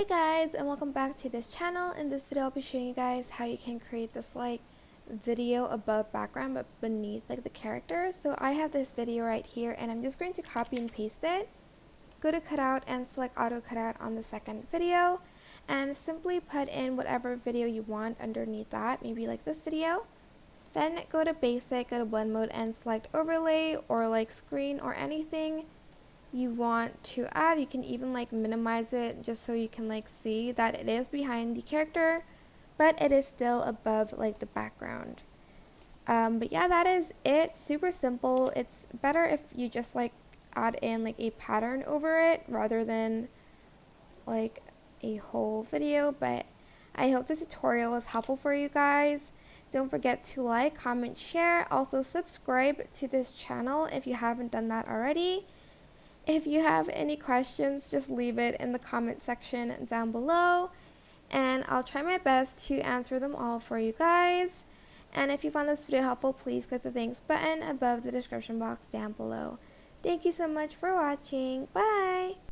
Hey guys, and welcome back to this channel. In this video I'll be showing you guys how you can create this video above background but beneath the characters. So I have this video right here and I'm just going to copy and paste it. Go to cutout and select auto cutout on the second video and simply put in whatever video you want underneath that, maybe like this video. Then go to basic, go to blend mode and select overlay or screen or anything you want to add. You can even minimize it just so you can see that it is behind the character but it is still above the background. But yeah, that is it. Super simple. It's better if you just add in a pattern over it rather than a whole video. But I hope this tutorial was helpful for you guys. Don't forget to like, comment, share. Also subscribe to this channel if you haven't done that already. If you have any questions, just leave it in the comment section down below and I'll try my best to answer them all for you guys. And if you found this video helpful, please click the thanks button above the description box down below. Thank you so much for watching. Bye!